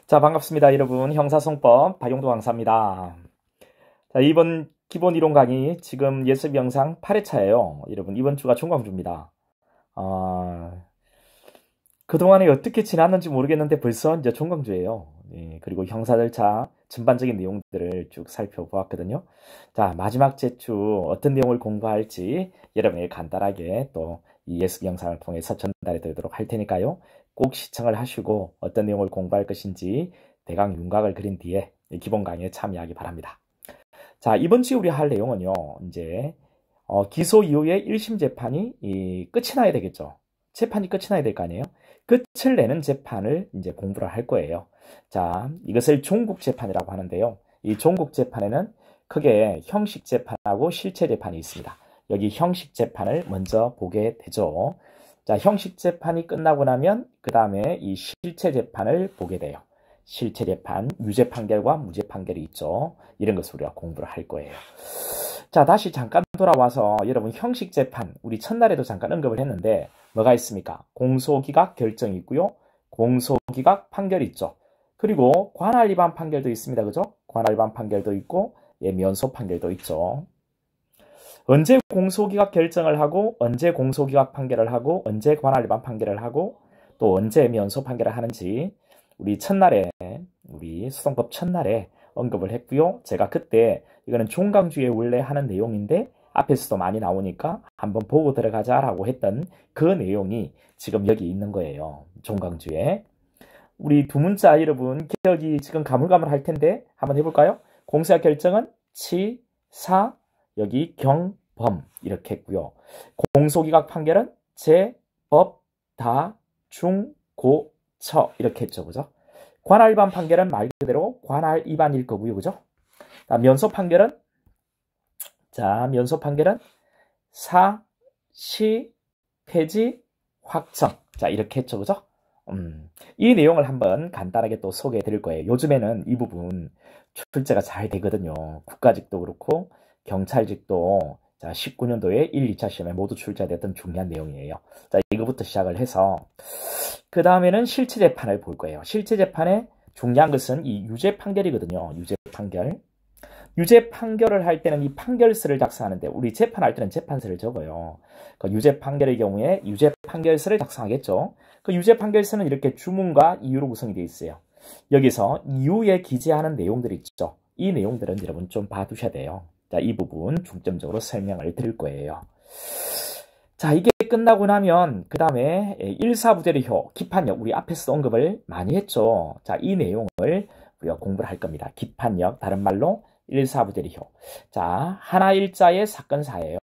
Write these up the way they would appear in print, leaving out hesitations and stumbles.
자, 반갑습니다, 여러분. 형사송법 박용도 강사입니다. 자, 이번 기본 이론 강의 지금 예습 영상 8회차예요. 여러분, 이번 주가 총강주입니다. 그동안에 어떻게 지났는지 모르겠는데 벌써 이제 총강주예요. 예, 그리고 형사 절차 전반적인 내용들을 쭉 살펴보았거든요. 자, 마지막 제주 어떤 내용을 공부할지 여러분이 간단하게 또 이 예습 영상을 통해서 전달해 드리도록 할 테니까요. 꼭 시청을 하시고 어떤 내용을 공부할 것인지 대강 윤곽을 그린 뒤에 기본 강의에 참여하기 바랍니다. 자, 이번 주 우리 할 내용은요. 이제 기소 이후에 1심 재판이 끝이 나야 되겠죠. 재판이 끝이 나야 될 거 아니에요. 끝을 내는 재판을 이제 공부를 할 거예요. 자, 이것을 종국재판이라고 하는데요. 이 종국재판에는 크게 형식재판하고 실체재판이 있습니다. 여기 형식재판을 먼저 보게 되죠. 자, 형식재판이 끝나고 나면 그 다음에 이 실체재판을 보게 돼요. 실체재판, 유죄 판결과 무죄 판결이 있죠. 이런 것을 우리가 공부를 할 거예요. 자, 다시 잠깐 돌아와서 여러분 형식재판, 우리 첫날에도 잠깐 언급을 했는데 뭐가 있습니까? 공소기각 결정이 있고요. 공소기각 판결이 있죠. 그리고 관할 위반 판결도 있습니다. 그죠? 관할 위반 판결도 있고 면소 판결도 있죠. 언제 공소기각 결정을 하고 언제 공소기각 판결을 하고 언제 관할 위반 판결을 하고 또 언제 면소 판결을 하는지 우리 첫날에 우리 수성법 첫날에 언급을 했고요. 제가 그때 이거는 종강주에 원래 하는 내용인데 앞에서도 많이 나오니까 한번 보고 들어가자라고 했던 그 내용이 지금 여기 있는 거예요. 종강주에. 우리 두 문자 여러분 기억이 지금 가물가물할 텐데 한번 해볼까요? 공소기각 결정은 치, 사, 여기 경, 범 이렇게 했고요. 공소기각 판결은 제, 법, 다, 중, 고, 처 이렇게 했죠. 그죠? 관할 위반 판결은 말 그대로 관할 위반일 거고요. 그죠? 면소 판결은 면소 판결은 사, 시, 폐지, 확정. 자, 이렇게 했죠. 그죠? 이 내용을 한번 간단하게 또 소개해 드릴 거예요. 요즘에는 이 부분 출제가 잘 되거든요. 국가직도 그렇고 경찰직도 자, 19년도에 1, 2차 시험에 모두 출제됐던 중요한 내용이에요. 자, 이거부터 시작을 해서 그 다음에는 실체재판을 볼 거예요. 실체재판의 중요한 것은 이 유죄 판결이거든요. 유죄 판결. 유죄 판결을 할 때는 이 판결서를 작성하는데 우리 재판할 때는 재판서를 적어요. 그 유죄 판결의 경우에 유죄 판결서를 작성하겠죠. 그 유죄 판결서는 이렇게 주문과 이유로 구성이 되어 있어요. 여기서 이유에 기재하는 내용들이 있죠. 이 내용들은 여러분 좀 봐두셔야 돼요. 자, 이 부분 중점적으로 설명을 드릴 거예요. 자, 이게 끝나고 나면 그 다음에 일사부재료효, 기판력 우리 앞에서 언급을 많이 했죠. 자, 이 내용을 우리가 공부를 할 겁니다. 기판력, 다른 말로 일사부재료효. 자, 하나 일자의 사건사예요.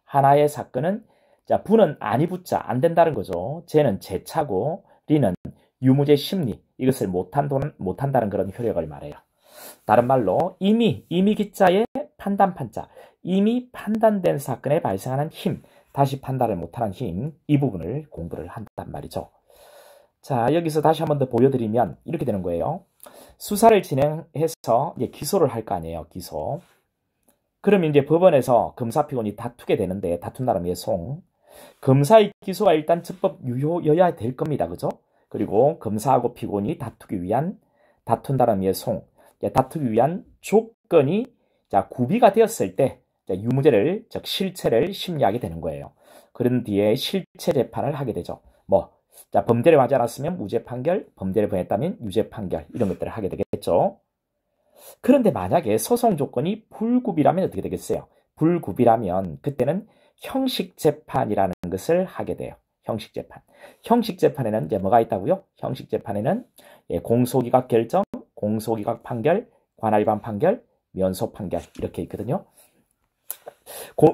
하나의 사건은 자, 부는 아니 붙자 안 된다는 거죠. 쟤는 제차고 리는 유무죄 심리 이것을 못한다는 그런 효력을 말해요. 다른 말로 이미 기자의 판단 판자 이미 판단된 사건에 발생하는 힘 다시 판단을 못하는 힘 이 부분을 공부를 한단 말이죠. 자, 여기서 다시 한번 더 보여드리면 이렇게 되는 거예요. 수사를 진행해서 이제 기소를 할 거 아니에요. 기소. 그러면 이제 법원에서 검사 피고인이 다투게 되는데 다툰 다음 예송 검사의 기소가 일단 적법 유효여야 될 겁니다. 그죠? 그리고 검사하고 피고인이 다툰 다음 예송 다투기 위한 조건이 자, 구비가 되었을 때 자, 유무죄를 즉 실체를 심리하게 되는 거예요. 그런 뒤에 실체 재판을 하게 되죠. 자, 범죄를 하지 않았으면 무죄 판결, 범죄를 범했다면 유죄 판결 이런 것들을 하게 되겠죠. 그런데 만약에 소송 조건이 불구비라면 어떻게 되겠어요? 불구비라면 그때는 형식 재판이라는 것을 하게 돼요. 형식 재판. 형식 재판에는 이제 뭐가 있다고요? 형식 재판에는 공소기각 결정, 공소기각 판결, 관할 위반 판결, 면소 판결 이렇게 있거든요.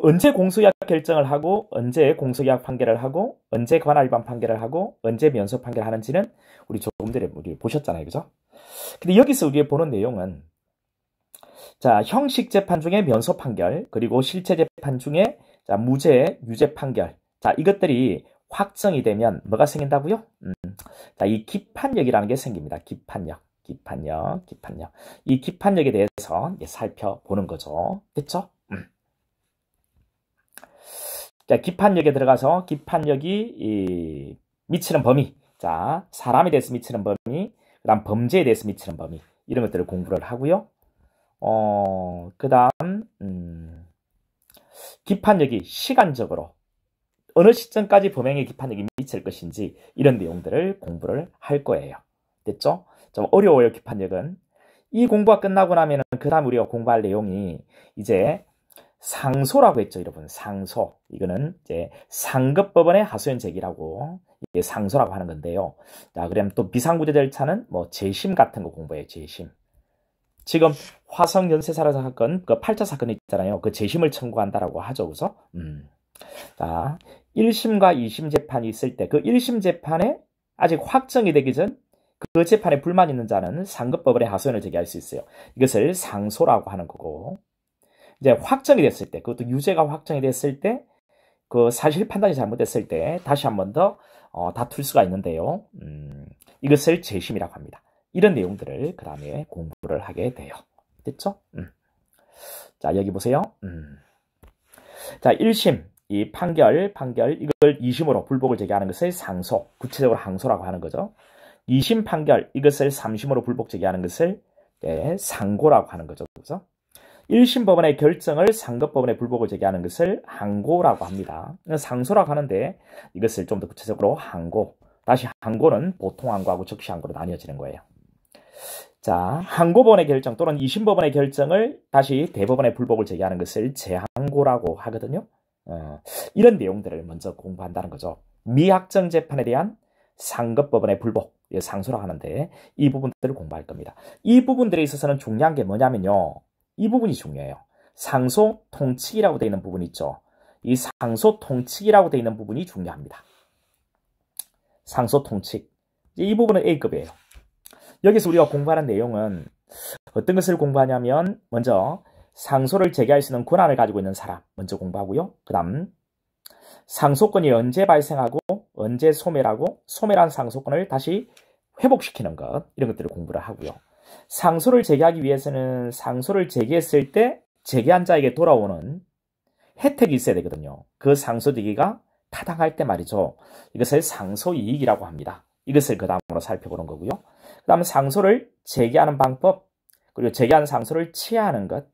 언제 공소기각 결정을 하고 언제 공소기각 판결을 하고 언제 관할 위반 판결을 하고 언제 면소 판결을 하는지는 우리 조금 전에 우리 보셨잖아요. 그죠? 근데 여기서 우리가 보는 내용은 자, 형식 재판 중에 면소 판결 그리고 실체 재판 중에 자, 무죄, 유죄 판결 자, 이것들이 확정이 되면 뭐가 생긴다고요? 자, 이 기판력이라는 게 생깁니다. 기판력. 이 기판력에 대해서 살펴보는 거죠. 됐죠? 자, 기판력에 들어가서 기판력이 미치는 범위. 자, 사람에 대해서 미치는 범위, 그 다음 범죄에 대해서 미치는 범위, 이런 것들을 공부를 하고요. 그 다음, 기판력이 시간적으로 어느 시점까지 범행에 기판력이 미칠 것인지 이런 내용들을 공부를 할 거예요. 됐죠? 좀 어려워요, 기판력은. 이 공부가 끝나고 나면은 그 다음 우리가 공부할 내용이 이제 상소라고 했죠, 여러분. 상소. 이거는 이제 상급법원의 하소연 제기라고, 이게 상소라고 하는 건데요. 자, 그럼 또 비상구제 절차는 뭐 재심 같은 거 공부해요, 재심. 지금 화성 연쇄살인 사건, 그 8차 사건 있잖아요. 그 재심을 청구한다라고 하죠, 그죠? 자, 1심과 2심 재판이 있을 때 그 1심 재판에 아직 확정이 되기 전 그 재판에 불만 있는 자는 상급법원에 하소연을 제기할 수 있어요. 이것을 상소라고 하는 거고, 이제 확정이 됐을 때, 그것도 유죄가 확정이 됐을 때, 그 사실 판단이 잘못됐을 때 다시 한 번 더 다툴 수가 있는데요. 이것을 재심이라고 합니다. 이런 내용들을 그 다음에 공부를 하게 돼요. 됐죠? 자, 여기 보세요. 자, 1심, 이 판결, 이걸 2심으로 불복을 제기하는 것을 상소, 구체적으로 항소라고 하는 거죠. 2심 판결, 이것을 3심으로 불복 제기하는 것을 상고라고 하는 거죠. 그죠? 1심 법원의 결정을 상급법원에 불복을 제기하는 것을 항고라고 합니다. 상소라고 하는데 이것을 좀 더 구체적으로 항고, 다시 항고는 보통 항고하고 적시 항고로 나뉘어지는 거예요. 자, 항고법원의 결정 또는 2심 법원의 결정을 다시 대법원에 불복을 제기하는 것을 재항고라고 하거든요. 이런 내용들을 먼저 공부한다는 거죠. 미확정 재판에 대한 상급법원의 불복, 상소라고 하는데 이 부분들을 공부할 겁니다. 이 부분들에 있어서는 중요한 게 뭐냐면요. 이 부분이 중요해요. 상소 통칙이라고 되어 있는 부분이 있죠. 이 상소 통칙이라고 되어 있는 부분이 중요합니다. 상소 통칙. 이 부분은 A급이에요. 여기서 우리가 공부하는 내용은 어떤 것을 공부하냐면 먼저 상소를 제기할 수 있는 권한을 가지고 있는 사람 먼저 공부하고요. 그 다음 상소권이 언제 발생하고 언제 소멸하고 소멸한 상소권을 다시 회복시키는 것, 이런 것들을 공부를 하고요. 상소를 제기하기 위해서는 상소를 제기했을 때 제기한 자에게 돌아오는 혜택이 있어야 되거든요. 그 상소 제기가 타당할 때 말이죠. 이것을 상소이익이라고 합니다. 이것을 그 다음으로 살펴보는 거고요. 그 다음 상소를 제기하는 방법, 그리고 제기한 상소를 취하하는 것,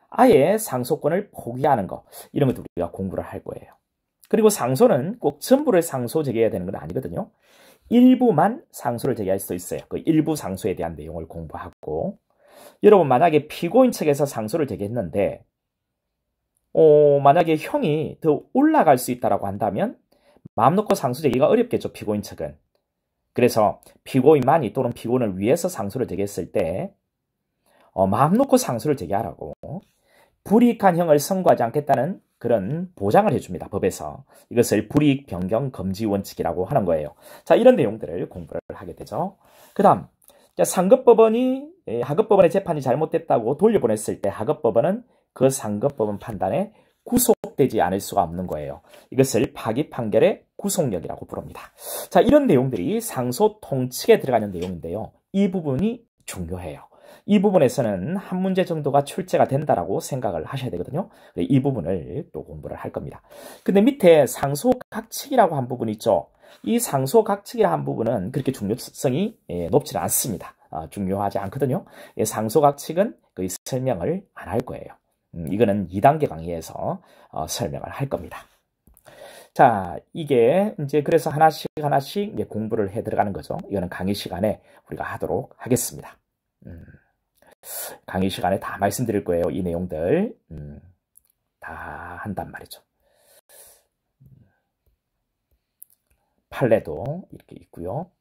아예 상소권을 포기하는 것, 이런 것도 우리가 공부를 할 거예요. 그리고 상소는 꼭 전부를 상소 제기해야 되는 건 아니거든요. 일부만 상소를 제기할 수도 있어요. 그 일부 상소에 대한 내용을 공부하고, 여러분 만약에 피고인 측에서 상소를 제기했는데 만약에 형이 더 올라갈 수 있다라고 한다면 마음 놓고 상소 제기가 어렵겠죠, 피고인 측은. 그래서 피고인만이 또는 피고인을 위해서 상소를 제기했을 때 마음 놓고 상소를 제기하라고, 불이익한 형을 선고하지 않겠다는 그런 보장을 해줍니다, 법에서. 이것을 불이익 변경 금지 원칙이라고 하는 거예요. 자, 이런 내용들을 공부를 하게 되죠. 그 다음, 상급법원이 하급법원의 재판이 잘못됐다고 돌려보냈을 때 하급법원은 그 상급법원 판단에 구속되지 않을 수가 없는 거예요. 이것을 파기 판결의 구속력이라고 부릅니다. 자, 이런 내용들이 상소 통칙에 들어가는 내용인데요. 이 부분이 중요해요. 이 부분에서는 한 문제 정도가 출제가 된다라고 생각을 하셔야 되거든요. 이 부분을 또 공부를 할 겁니다. 근데 밑에 상소각칙이라고 한 부분이 있죠. 이 상소각칙이라는 한 부분은 그렇게 중요성이 높지는 않습니다. 중요하지 않거든요. 상소각칙은 거의 설명을 안 할 거예요. 이거는 2단계 강의에서 설명을 할 겁니다. 자, 이게 이제 그래서 하나씩 이제 공부를 해 들어가는 거죠. 이거는 강의 시간에 우리가 하도록 하겠습니다. 강의 시간에 다 말씀드릴 거예요. 이 내용들 다 한단 말이죠. 판례도 이렇게 있고요.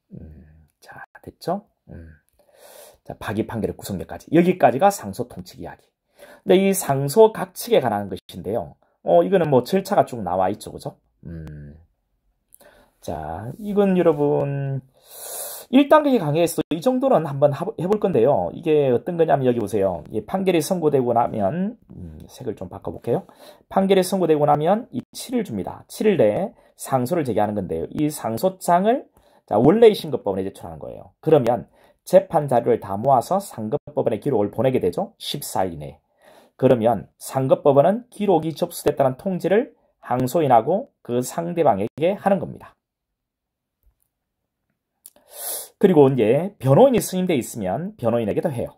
자, 됐죠? 자, 파기 판결의 구속력까지. 여기까지가 상소 통칙 이야기. 근데 이 상소 각칙에 관한 것인데요. 이거는 뭐 절차가 쭉 나와 있죠, 그죠? 자, 이건 여러분 1단계 강의에서 이 정도는 한번 해볼 건데요. 이게 어떤 거냐면 여기 보세요. 판결이 선고되고 나면 색을 좀 바꿔볼게요. 판결이 선고되고 나면 이 7일 줍니다. 7일 내에 상소를 제기하는 건데요. 이 상소장을 원래의 신급법원에 제출하는 거예요. 그러면 재판 자료를 다 모아서 상급법원에 기록을 보내게 되죠. 14일 이내에. 그러면 상급법원은 기록이 접수됐다는 통지를 항소인하고 그 상대방에게 하는 겁니다. 그리고 이제 변호인이 승인되어 있으면 변호인에게도 해요.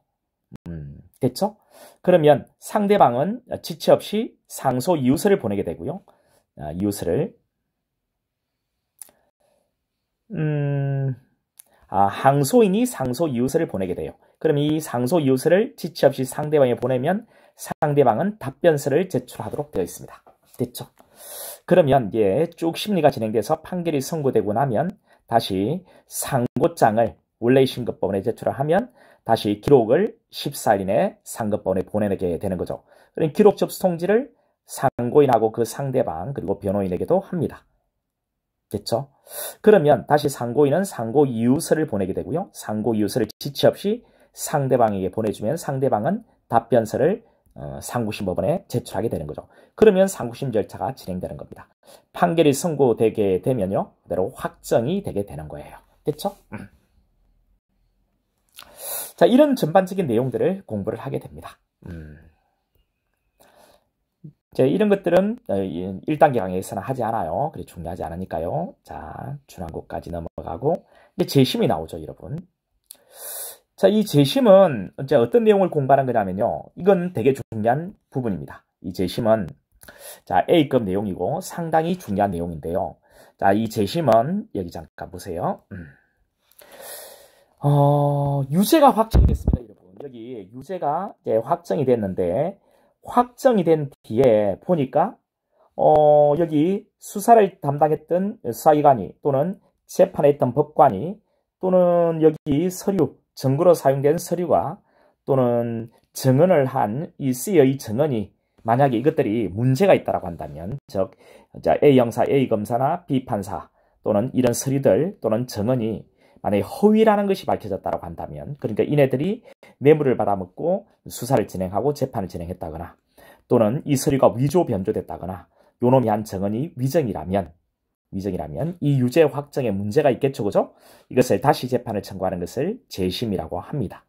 됐죠? 그러면 상대방은 지체 없이 상소 이유서를 보내게 되고요. 이유서를 항소인이 상소 이유서를 보내게 돼요. 그럼 이 상소 이유서를 지체 없이 상대방에 보내면 상대방은 답변서를 제출하도록 되어 있습니다. 됐죠? 그러면 이제 쭉 심리가 진행돼서 판결이 선고되고 나면 다시 상고장을 원래의 신급법원에 제출을 하면 다시 기록을 14일 이내에 상급법원에 보내게 되는 거죠. 그럼 기록 접수 통지를 상고인하고 그 상대방 그리고 변호인에게도 합니다. 됐죠? 그러면 다시 상고인은 상고 이유서를 보내게 되고요. 상고 이유서를 지체 없이 상대방에게 보내주면 상대방은 답변서를 상고심법원에 제출하게 되는 거죠. 그러면 상고심 절차가 진행되는 겁니다. 판결이 선고되게 되면요, 그대로 확정이 되게 되는 거예요. 됐죠? 자, 이런 전반적인 내용들을 공부를 하게 됩니다. 이런 것들은 1단계 강의에서는 하지 않아요. 그래 중요하지 않으니까요. 자, 준항고까지 넘어가고 이제 재심이 나오죠, 여러분. 자, 이 재심은 이제 어떤 내용을 공부하는 거냐면요. 이건 되게 중요한 부분입니다. 이 재심은 자, A급 내용이고 상당히 중요한 내용인데요. 자, 이 재심은 여기 잠깐 보세요. 유죄가 확정이 됐습니다, 여러분. 여기 유죄가 이제 확정이 됐는데 확정이 된 뒤에 보니까 여기 수사를 담당했던 수사기관이 또는 재판에 있던 법관이 또는 여기 서류, 증거로 사용된 서류가 또는 증언을 한 이 C의 증언이 만약에 이것들이 문제가 있다고 한다면 즉 A 형사, A 검사나 B 판사 또는 이런 서류들 또는 증언이 만약에 허위라는 것이 밝혀졌다고 한다면 그러니까 이네들이 뇌물을 받아먹고 수사를 진행하고 재판을 진행했다거나 또는 이 서류가 위조 변조됐다거나 요놈이 한 증언이 위정이라면 이 유죄 확정에 문제가 있겠죠. 그죠? 이것을 다시 재판을 청구하는 것을 재심이라고 합니다.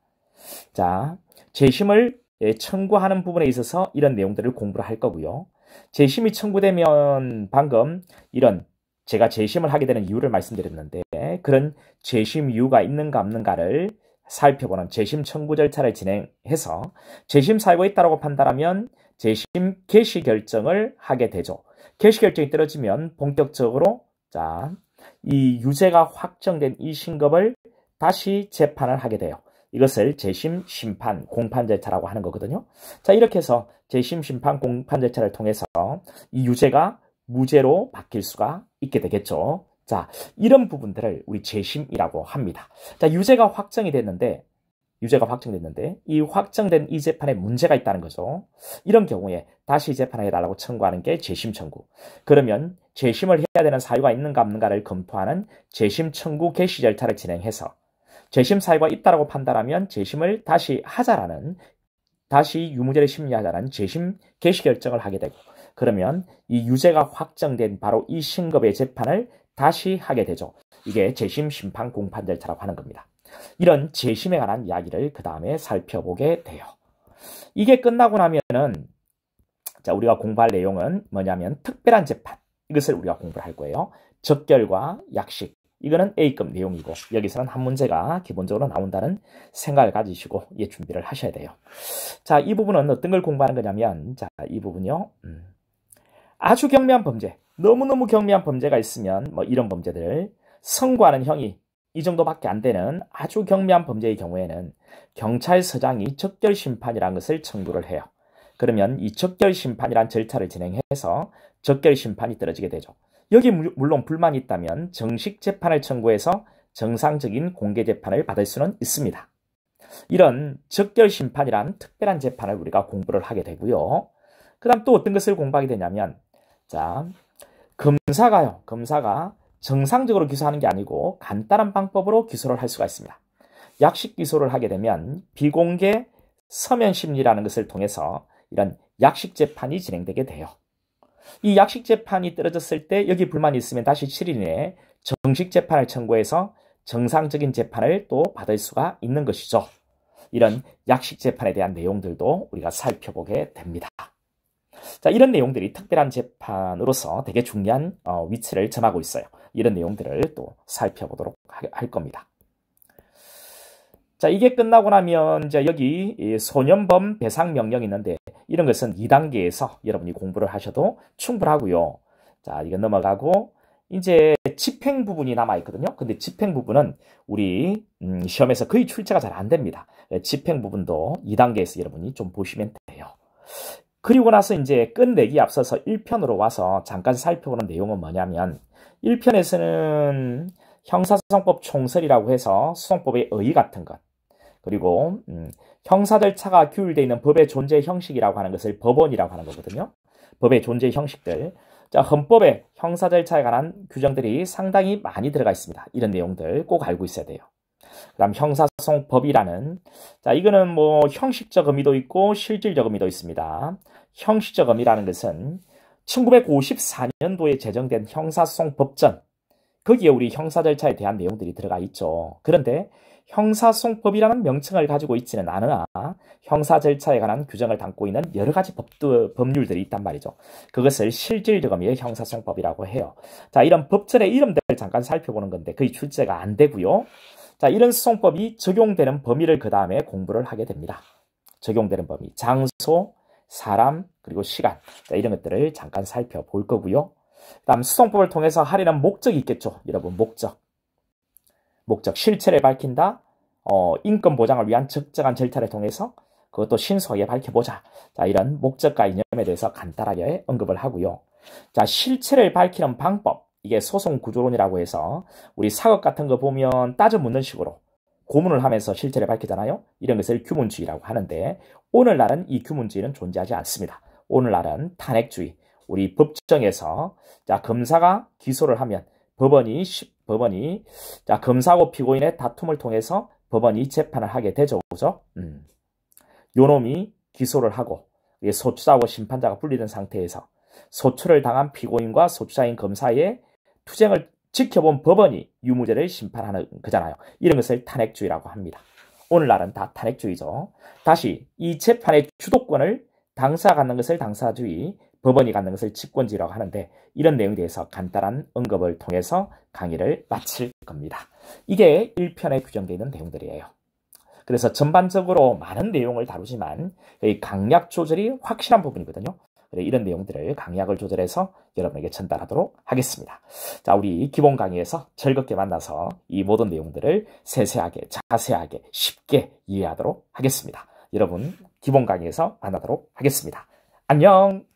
자, 재심을 청구하는 부분에 있어서 이런 내용들을 공부를 할 거고요. 재심이 청구되면 방금 이런 제가 재심을 하게 되는 이유를 말씀드렸는데 그런 재심 이유가 있는가 없는가를 살펴보는 재심 청구 절차를 진행해서 재심 사유가 있다고 판단하면 재심 개시 결정을 하게 되죠. 개시 결정이 떨어지면 본격적으로 자, 이 유죄가 확정된 이 신급을 다시 재판을 하게 돼요. 이것을 재심, 심판, 공판 절차라고 하는 거거든요. 자, 이렇게 해서 재심, 심판, 공판 절차를 통해서 이 유죄가 무죄로 바뀔 수가 있게 되겠죠. 자, 이런 부분들을 우리 재심이라고 합니다. 자, 유죄가 확정이 됐는데 이 확정된 이 재판에 문제가 있다는 거죠. 이런 경우에 다시 재판해달라고 청구하는 게 재심 청구. 그러면 재심을 해야 되는 사유가 있는가 없는가를 검토하는 재심 청구 개시 절차를 진행해서 재심 사유가 있다고 판단하면 재심을 다시 유무죄를 심리하자는 재심 개시 결정을 하게 되고 그러면 이 유죄가 확정된 바로 이 신급의 재판을 다시 하게 되죠. 이게 재심, 심판, 공판 절차라고 하는 겁니다. 이런 재심에 관한 이야기를 그 다음에 살펴보게 돼요. 이게 끝나고 나면은 자, 우리가 공부할 내용은 뭐냐면 특별한 재판. 이것을 우리가 공부를 할 거예요. 적결과 약식. 이거는 A급 내용이고 여기서는 한 문제가 기본적으로 나온다는 생각을 가지시고 준비를 하셔야 돼요. 자, 이 부분은 어떤 걸 공부하는 거냐면 자, 이 부분요. 아주 경미한 범죄. 너무너무 경미한 범죄가 있으면 뭐 이런 범죄들 선고하는 형이 이 정도밖에 안 되는 아주 경미한 범죄의 경우에는 경찰서장이 적결심판이라는 것을 청구를 해요. 그러면 이 적결심판이라는 절차를 진행해서 적결심판이 떨어지게 되죠. 여기 물론 불만이 있다면 정식 재판을 청구해서 정상적인 공개 재판을 받을 수는 있습니다. 이런 적결심판이란 특별한 재판을 우리가 공부를 하게 되고요. 그 다음 또 어떤 것을 공부하게 되냐면 자, 검사가 정상적으로 기소하는 게 아니고 간단한 방법으로 기소를 할 수가 있습니다. 약식 기소를 하게 되면 비공개 서면 심리라는 것을 통해서 이런 약식 재판이 진행되게 돼요. 이 약식 재판이 떨어졌을 때 여기 불만이 있으면 다시 7일 이내에 정식 재판을 청구해서 정상적인 재판을 또 받을 수가 있는 것이죠. 이런 약식 재판에 대한 내용들도 우리가 살펴보게 됩니다. 자, 이런 내용들이 특별한 재판으로서 되게 중요한 위치를 점하고 있어요. 이런 내용들을 또 살펴보도록 할 겁니다. 자, 이게 끝나고 나면 이제 여기 소년범 배상 명령이 있는데 이런 것은 2단계에서 여러분이 공부를 하셔도 충분하고요. 자, 이거 넘어가고 이제 집행 부분이 남아 있거든요. 근데 집행 부분은 우리 시험에서 거의 출제가 잘 안 됩니다. 집행 부분도 2단계에서 여러분이 좀 보시면 돼요. 그리고 나서 이제 끝내기 앞서서 1편으로 와서 잠깐 살펴보는 내용은 뭐냐면 1편에서는 형사소송법 총설이라고 해서 소송법의 의의 같은 것, 그리고 형사 절차가 규율되어 있는 법의 존재 형식이라고 하는 것을 법원이라고 하는 거거든요. 법의 존재 형식들. 자, 헌법에 형사 절차에 관한 규정들이 상당히 많이 들어가 있습니다. 이런 내용들 꼭 알고 있어야 돼요. 그 다음 형사소송법이라는, 자, 이거는 뭐 형식적 의미도 있고 실질적 의미도 있습니다. 형식적 의미라는 것은 1954년도에 제정된 형사소송법전, 거기에 우리 형사 절차에 대한 내용들이 들어가 있죠. 그런데 형사소송법이라는 명칭을 가지고 있지는 않으나 형사 절차에 관한 규정을 담고 있는 여러 가지 법률들이 있단 말이죠. 그것을 실질적 의미의 형사소송법이라고 해요. 자, 이런 법전의 이름들을 잠깐 살펴보는 건데 거의 출제가 안 되고요. 자, 이런 소송법이 적용되는 범위를 그 다음에 공부를 하게 됩니다. 적용되는 범위, 장소, 사람, 그리고 시간. 자, 이런 것들을 잠깐 살펴볼 거고요. 그 다음 소송법을 통해서 하려는 목적이 있겠죠. 여러분, 목적, 실체를 밝힌다. 인권 보장을 위한 적정한 절차를 통해서 그것도 신속하게 밝혀보자. 자, 이런 목적과 이념에 대해서 간단하게 언급을 하고요. 자, 실체를 밝히는 방법. 이게 소송 구조론이라고 해서 우리 사법 같은 거 보면 따져 묻는 식으로 고문을 하면서 실체를 밝히잖아요. 이런 것을 규문주의라고 하는데 오늘날은 이 규문주의는 존재하지 않습니다. 오늘날은 탄핵주의. 우리 법정에서 자, 검사가 기소를 하면 법원이 자, 검사하고 피고인의 다툼을 통해서 법원이 재판을 하게 되죠. 그죠? 요놈이 기소를 하고 소추자하고 심판자가 분리된 상태에서 소추를 당한 피고인과 소추자인 검사의 투쟁을 지켜본 법원이 유무죄를 심판하는 거잖아요. 이런 것을 탄핵주의라고 합니다. 오늘날은 다 탄핵주의죠. 다시 이 재판의 주도권을 당사가 갖는 것을 당사주의, 법원이 갖는 것을 집권주의라고 하는데 이런 내용에 대해서 간단한 언급을 통해서 강의를 마칠 겁니다. 이게 1편에 규정되어 있는 내용들이에요. 그래서 전반적으로 많은 내용을 다루지만 강약 조절이 확실한 부분이거든요. 이런 내용들을 강약을 조절해서 여러분에게 전달하도록 하겠습니다. 자, 우리 기본 강의에서 즐겁게 만나서 이 모든 내용들을 세세하게, 자세하게, 쉽게 이해하도록 하겠습니다. 여러분, 기본 강의에서 만나도록 하겠습니다. 안녕!